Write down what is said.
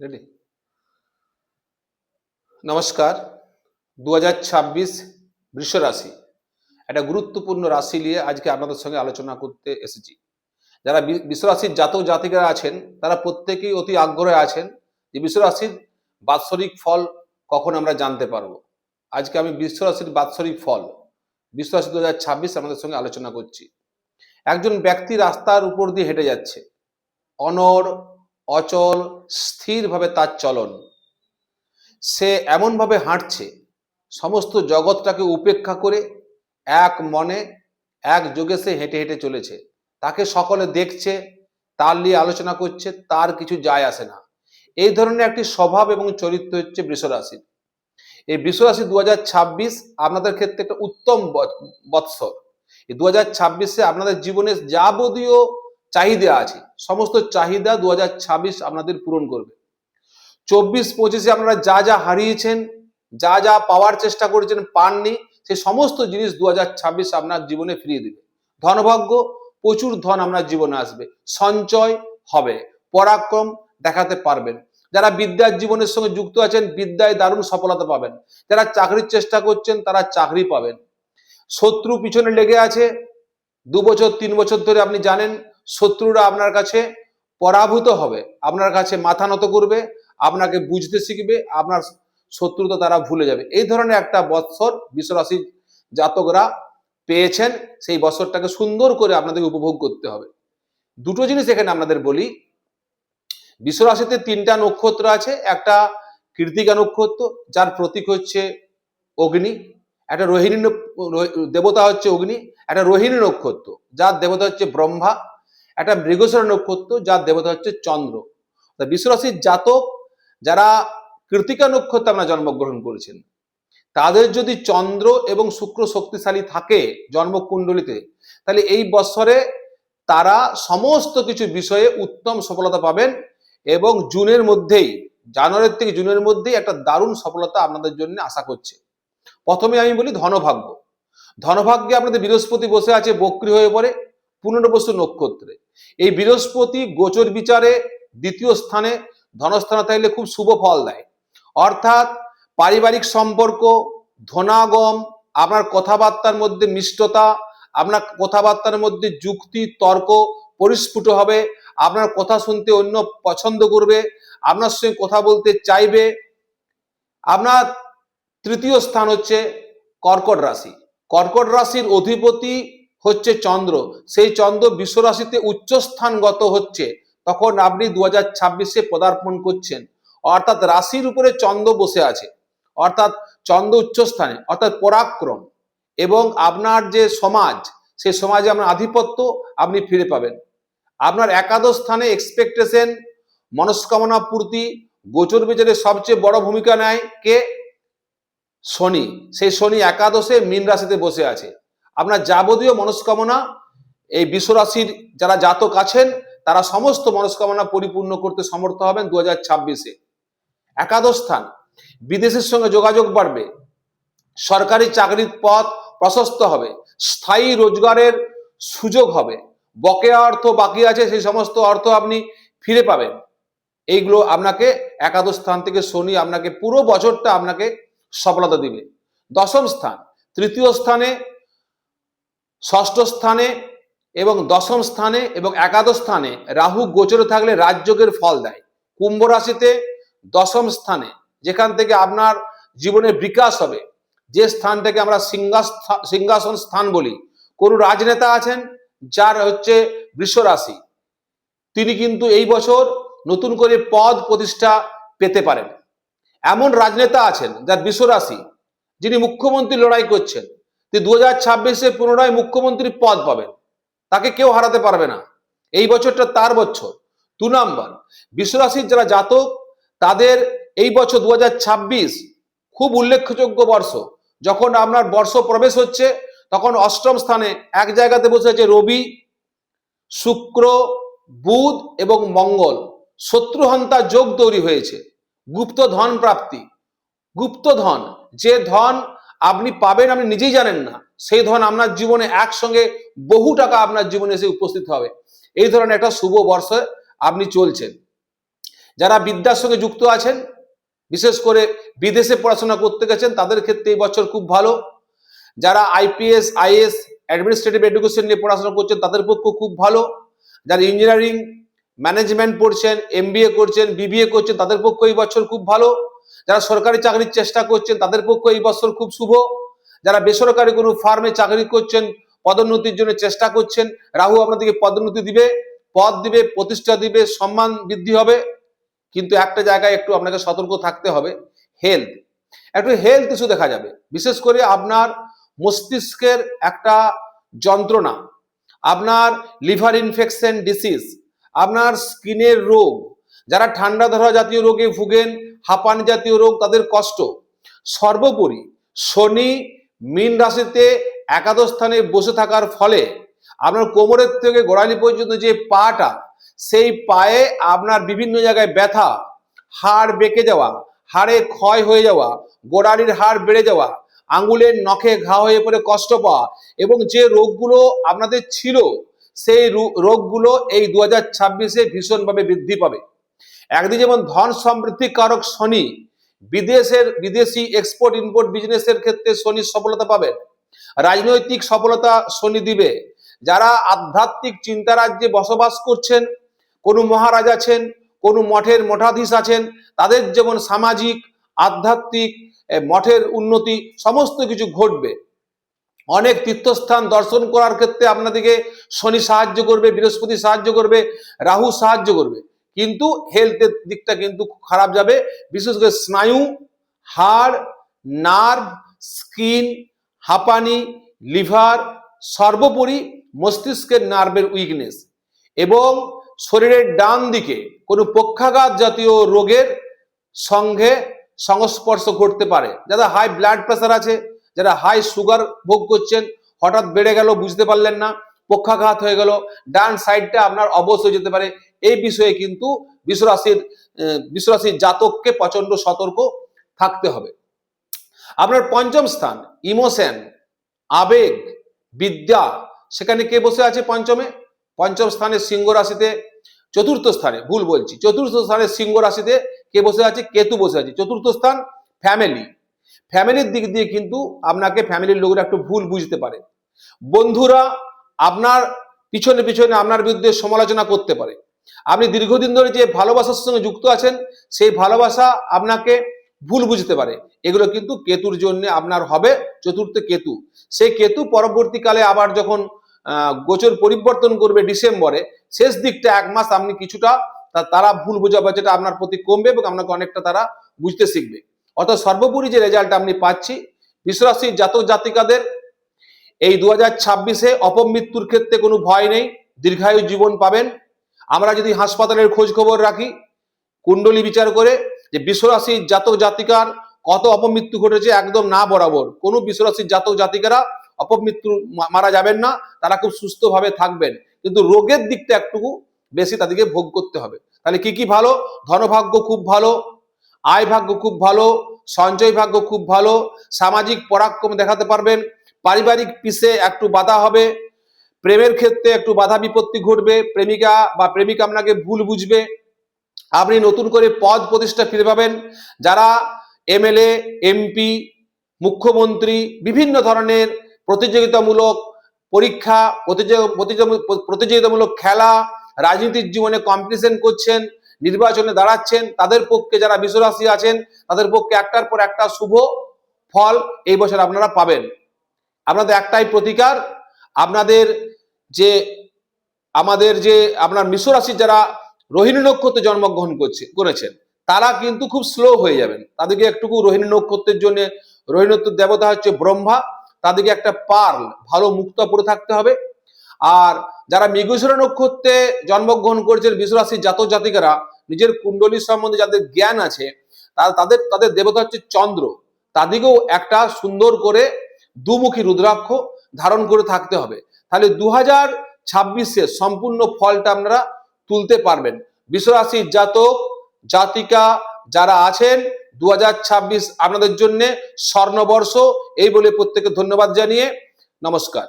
Ready? নমস্কার। 2026 বৃষ রাশি একটা গুরুত্বপূর্ণ রাশি নিয়ে আজকে আপনাদের সঙ্গে আলোচনা করতে এসেছি। যারা বৃষ রাশির জাতক জাতিকারা আছেন তারা প্রত্যেকেই অতি আগ্রহে আছেন যে বৃষ রাশির বাৎসরিক ফল কখন আমরা জানতে পারবো। আজকে আমি বৃষ রাশির বাৎসরিক ফল বৃষ রাশি 2026 আপনাদের সঙ্গে আলোচনা করছি। একজন ব্যক্তি রাস্তার উপর দিয়ে হেঁটে যাচ্ছে, অনড় অচল স্থিরভাবে তার চলন। সে এমনভাবে হাঁটছে সমস্ত জগৎটাকে উপেক্ষা করে এক মনে একযোগে সে হেঁটে হেঁটে চলেছে। তাকে সকলে দেখছে, তার নিয়ে আলোচনা করছে, তার কিছু যায় আসে না। এই ধরনের একটি স্বভাব এবং চরিত্র হচ্ছে বৃষ রাশির। এই বৃষ রাশি 2026 আপনাদের ক্ষেত্রে একটা উত্তম বৎসর। এই 2026-এ আপনাদের জীবনে যাবতীয় চাহিদা আছে, সমস্ত চাহিদা 2026 আপনাদের পূরণ করবে। 24-25-এ আপনারা যা যা হারিয়েছেন, যা যা পাওয়ার চেষ্টা করেছেন পাননি, সেই সমস্ত জিনিস 2026 আপনার জীবনে ফিরিয়ে দেবে। ধনভাগ্য, প্রচুর ধন আপনার জীবনে আসবে, সঞ্চয় হবে, পরাক্রম দেখাতে পারবেন। যারা বিদ্যার জীবনের সঙ্গে যুক্ত আছেন বিদ্যায় দারুণ সফলতা পাবেন। যারা চাকরির চেষ্টা করছেন তারা চাকরি পাবেন। শত্রু পিছনে লেগে আছে 2 বছর 3 বছর ধরে, আপনি জানেন শত্রুরা আপনার কাছে পরাভূত হবে, আপনার কাছে মাথা নত করবে, আপনাকে বুঝতে শিখবে, আপনার শত্রুতা তারা ভুলে যাবে। এই ধরনের একটা বৎসর বৃষ রাশির জাতকরা পেয়েছেন। সেই বৎসরটাকে সুন্দর করে আপনাদের উপভোগ করতে হবে। দুটো জিনিস এখানে আপনাদের বলি। বৃষ রাশিতে 3টা নক্ষত্র আছে। একটা কৃত্তিকা নক্ষত্র, যার প্রতীক হচ্ছে অগ্নি। একটা রোহিণী দেবতা হচ্ছে অগ্নি। একটা রোহিণী নক্ষত্র, যার দেবতা হচ্ছে ব্রহ্মা। একটা মৃগশিরা নক্ষত্র, যার দেবতা হচ্ছে চন্দ্র। বৃষ রাশির জাতক যারা কৃত্তিকা নক্ষত্রে আমরা জন্মগ্রহণ করেছেন, তাদের যদি চন্দ্র এবং শুক্র শক্তিশালী থাকে জন্মকুণ্ডলিতে, তাহলে এই বছরে তারা সমস্ত কিছু বিষয়ে উত্তম সফলতা পাবেন। এবং জুনের মধ্যেই, জানুয়ারি থেকে জুনের মধ্যেই একটা দারুণ সফলতা আপনাদের জন্য আশা করছে। প্রথমে আমি বলি ধনভাগ্য। ধনভাগ্যে আপনাদের বৃহস্পতি বসে আছে বক্রী হয়ে পড়ে পুনর্বসু নক্ষত্রে। এই বৃহস্পতি গোচর বিচারে দ্বিতীয় স্থানে, ধনস্থানে থাকলে খুব শুভ ফল দেয়। অর্থাৎ পারিবারিক সম্পর্ক, ধনাগম, আপনার কথাবার্তার মধ্যে মিষ্টতা, আপনার কথাবার্তার মধ্যে যুক্তি তর্ক পরিস্ফুট হবে, আপনার কথা শুনতে অন্য পছন্দ করবে, আপনার সঙ্গে কথা বলতে চাইবে। আপনার তৃতীয় স্থান হচ্ছে কর্কট রাশি। কর্কট রাশির অধিপতি হচ্ছে চন্দ্র। সেই চন্দ্র বৃষ রাশিতে উচ্চস্থানগত হচ্ছে, তখন আপনি 2026-এ পদার্পণ করছেন। অর্থাৎ রাশির উপরে চন্দ্র বসে আছে, অর্থাৎ চন্দ্র উচ্চস্থানে, অর্থাৎ পরাক্রম এবং আপনার যে সমাজ, সেই সমাজে আপনার আধিপত্য আপনি ফিরে পাবেন। আপনার একাদশ স্থানে এক্সপেকটেশন, মনস্কামনা পূর্তি, গোচর বিচারে সবচেয়ে বড় ভূমিকা নেয় কে? শনি। সেই শনি একাদশে মীন রাশিতে বসে আছে। আপনার যাবতীয় মনস্কামনা, এই বৃষ রাশির যারা জাতক আছেন তারা সমস্ত মনস্কামনা পরিপূর্ণ করতে সমর্থ হবেন 2026-এ। একাদশ স্থান, বিদেশের সঙ্গে যোগাযোগ বাড়বে, সরকারি চাকরির পথ প্রশস্ত হবে, স্থায়ী রোজগারের সুযোগ হবে, বকেয়া অর্থ বাকি আছে সেই সমস্ত অর্থ আপনি ফিরে পাবেন। এইগুলো আপনাকে একাদশ স্থান থেকে শনি আপনাকে পুরো বছরটা আপনাকে সফলতা দিবে। দশম স্থান, তৃতীয় স্থানে, ষষ্ঠ স্থানে এবং দশম স্থানে এবং একাদশ স্থানে রাহু গোচরে থাকলে রাজযোগের ফল দেয়। কুম্ভ রাশিতে দশম স্থানে, যেখান থেকে আপনার জীবনের বিকাশ হবে, যে স্থান থেকে আমরা সিংহাসন স্থান বলি। কোন রাজনেতা আছেন যার হচ্ছে বৃষ রাশি, তিনি কিন্তু এই বছর নতুন করে পদ প্রতিষ্ঠা পেতে পারেন। এমন রাজনেতা আছেন যার বৃষ রাশি, যিনি মুখ্যমন্ত্রী লড়াই করছেন, তিনি 2026-এ পুনরায় মুখ্যমন্ত্রীর পদ পাবেন। তাকে কেউ হারাতে পারবে না। এই বছরটা তার বছর। 2 নাম্বার, বৃষ রাশির যারা জাতক তাদের এই বছর 2026 খুব উল্লেখযোগ্য বর্ষ। যখন আপনার বর্ষ প্রবেশ হচ্ছে, তখন অষ্টম স্থানে এক জায়গাতে বসে আছে রবি, শুক্র, বুধ এবং মঙ্গল। শত্রুহন্তা যোগ তৈরি হয়েছে। গুপ্ত ধন প্রাপ্তি, গুপ্ত ধন, যে ধন আপনি পাবেন আপনি নিজেই জানেন না, সেই ধন আপনার জীবনে একসঙ্গে বহু টাকা আপনার জীবনে এসে উপস্থিত হবে। এই ধরনের একটা শুভ বর্ষে আপনি চলছেন। যারা বিদ্যার সঙ্গে যুক্ত আছেন, বিশেষ করে বিদেশে পড়াশোনা করতে গেছেন, তাদের ক্ষেত্রে এই বছর খুব ভালো। যারা আইপিএস আইএস অ্যাডমিনিস্ট্রেটিভ এডুকেশন নিয়ে পড়াশোনা করছেন তাদের পক্ষে খুব ভালো। যারা ইঞ্জিনিয়ারিং ম্যানেজমেন্ট পড়ছেন, এমবিএ করছেন, বিবিএ করছেন, তাদের পক্ষে এই বছর খুব ভালো। যারা সরকারি চাকরির চেষ্টা করছেন তাদের পক্ষে এই বছর খুব শুভ। যারা বেসরকারি কোনো ফার্মে চাকরি করছেন, পদোন্নতির জন্য চেষ্টা করছেন, রাহু আপনাদেরকে পদোন্নতি দিবে, পদ দিবে, প্রতিষ্ঠা দিবে, সম্মান বৃদ্ধি হবে। কিন্তু একটা জায়গায় একটু আপনাকে সতর্ক থাকতে হবে, হেলথ, একটু হেলথ ইস্যু দেখা যাবে। বিশেষ করে আপনার মস্তিষ্কের একটা যন্ত্রণা, আপনার লিভার ইনফেকশন ডিসিজ, আপনার স্কিনের রোগ, যারা ঠান্ডা ধরা জাতীয় রোগে ভুগেন, হাঁপানি জাতীয় রোগ, তাদের কষ্ট। সর্বোপরি শনি মীন রাশিতে একাদশ স্থানে বসে থাকার ফলে আপনার কোমরের থেকে গোড়ালি পর্যন্ত যে পাটা, সেই পায়ে আপনার বিভিন্ন জায়গায় ব্যথা, হাড় বেঁকে যাওয়া, হাড়ে ক্ষয় হয়ে যাওয়া, গোড়ালির হাড় বেড়ে যাওয়া, আঙ্গুলের নখে ঘা হয়ে পড়ে কষ্ট পাওয়া, এবং যে রোগগুলো আপনাদের ছিল সেই রোগগুলো এই 2026-এ ভীষণভাবে বৃদ্ধি পাবে। একদিকে যেমন ধন সমৃদ্ধি কারক শনি, বিদেশি এক্সপোর্ট ইম্পোর্ট বিজনেসের ক্ষেত্রে শনি সফলতা পাবেন, রাজনৈতিক সফলতা শনি দিবে। যারা আধ্যাত্মিক চিন্তা রাজ্যে বসবাস করছেন, কোনো মহারাজ আছেন, কোনো মঠের মঠাধীশ আছেন, তাদের যেমন সামাজিক আধ্যাত্মিক মঠের উন্নতি সমস্ত কিছু ঘটবে। অনেক তীর্থস্থান দর্শন করার ক্ষেত্রে আপনাদেরকে শনি সাহায্য করবে, বৃহস্পতি সাহায্য করবে, রাহু সাহায্য করবে। কিন্তু হেলথের দিকটা কিন্তু খারাপ যাবে, বিশেষ করে স্নায়ু, হাড়, নার্ভ, স্কিন, হাঁপানি, লিভার, সর্বোপরি মস্তিষ্কের নার্ভের উইকনেস, এবং শরীরের ডান দিকে কোনো পক্ষাঘাত জাতীয় রোগের সঙ্গে সংস্পর্শ করতে পারে। যারা হাই ব্লাড প্রেশার আছে, যারা হাই সুগার ভোগ করছেন, হঠাৎ বেড়ে গেল, বুঝতে পারলেন না, পক্ষাঘাত হয়ে গেল, ডান সাইডটা আপনার অবশ হয়ে যেতে পারে। এই বিষয়ে কিন্তু বিশ্বরাশির জাতককে প্রচন্ড সতর্ক থাকতে হবে। আপনার পঞ্চম স্থান ইমোশন, আবেগ, বিদ্যা, সেখানে কে বসে আছে পঞ্চমে? পঞ্চম স্থানে সিংহ রাশিতে, চতুর্থ স্থানে, ভুল বলছি, চতুর্থ স্থানে সিংহ রাশিতে কে বসে আছে? কেতু বসে আছে। চতুর্থ স্থান ফ্যামিলি, ফ্যামিলির দিক দিয়ে কিন্তু আপনাকে ফ্যামিলির লোকরা একটু ভুল বুঝতে পারে। বন্ধুরা আপনার পিছনে পিছনে আপনার বিরুদ্ধে সমালোচনা করতে পারে। আপনি দীর্ঘদিন ধরে যে ভালোবাসার সঙ্গে যুক্ত আছেন, সেই ভালোবাসা আপনাকে ভুল বুঝতে পারে। এগুলো কিন্তু কেতুর জন্য আপনার হবে। চতুর্থ কেতু, সেই কেতু পরবর্তীকালে আবার যখন গোচর পরিবর্তন করবে ডিসেম্বরে, শেষ দিকটা এক মাস আপনি কিছুটা তারা ভুল বোঝাবুঝিটা আপনার প্রতি কমবে এবং আপনাকে অনেকটা তারা বুঝতে শিখবে। অর্থাৎ সর্বোপরি যে রেজাল্ট আপনি পাচ্ছি, বিশ্বরাশির জাতক জাতিকাদের এই 2026-এ অপমৃত্যুর ক্ষেত্রে কোনো ভয় নেই, দীর্ঘায়ু জীবন পাবেন। আমরা যদি হাসপাতালের খোঁজ খবর রাখি কুণ্ডলী বিচার করে যে বিশ্বরাশির জাতক জাতিকার কত অপমৃত্যু ঘটেছে, একদম না বরাবর। কোনো বিশ্বরাশির জাতক জাতিকারা অপমৃত্যু মারা যাবেন না, তারা খুব সুস্থভাবে থাকবেন, কিন্তু রোগের দিকটা একটু বেশি তাদেরকে ভোগ করতে হবে। তাহলে কি কি ভালো? ধনভাগ্য খুব ভালো, আয় ভাগ্য খুব ভালো, সঞ্চয় ভাগ্য খুব ভালো, সামাজিক পরাক্রম দেখাতে পারবেন, পারিবারিক পিসে একটু বাধা হবে, প্রেমের ক্ষেত্রে একটু বাধা বিপত্তি ঘটবে, প্রেমিকা বা প্রেমিকা আপনাকে ভুল বুঝবে, আপনি নতুন করে পদ প্রতিষ্ঠা ফিরে পাবেন। যারা এমএলএ, এমপি, মুখ্যমন্ত্রী, বিভিন্ন ধরনের প্রতিযোগিতামূলক পরীক্ষা, প্রতিযোগিতামূলক খেলা, রাজনীতির জীবনে কম্পিটিশন করছেন, নির্বাচনে দাঁড়াচ্ছেন, তাদের পক্ষে যারা বিশ্বরাশি আছেন তাদের পক্ষে একটার পর একটা শুভ ফল এই বছর আপনারা পাবেন। আপনাদের একটাই প্রতিকার, আপনাদের যে আপনার মিশ্র রাশির যারা রোহিণী নক্ষত্রে জন্মগ্রহণ করেছেন তারা কিন্তু খুব স্লো হয়ে যাবেন। তাদেরকে একটুকু রোহিণী নক্ষত্রের জন্য, রোহিণী নক্ষত্রের দেবতা হচ্ছে ব্রহ্মা, তাদেরকে একটা পার্ল ভালো মুক্তা পরে থাকতে হবে। আর যারা মৃগশিরা নক্ষত্রে জন্মগ্রহণ করেছেন বিশ্বরাশির জাতক জাতিকারা, নিজের কুণ্ডলীর সম্বন্ধে যাদের জ্ঞান আছে, তাদের দেবতা হচ্ছে চন্দ্র, তাদেরকেও একটা সুন্দর করে দুমুখী রুদ্রাক্ষ ধারণ করে থাকতে হবে। তাহলে 2026-এর সম্পূর্ণ ফলটা আপনারা তুলতে পারবেন। বিশ্বরাশির জাতক জাতিকা যারা আছেন, 2026 আপনাদের জন্য স্বর্ণবর্ষ, এই বলে প্রত্যেককে ধন্যবাদ জানিয়ে নমস্কার।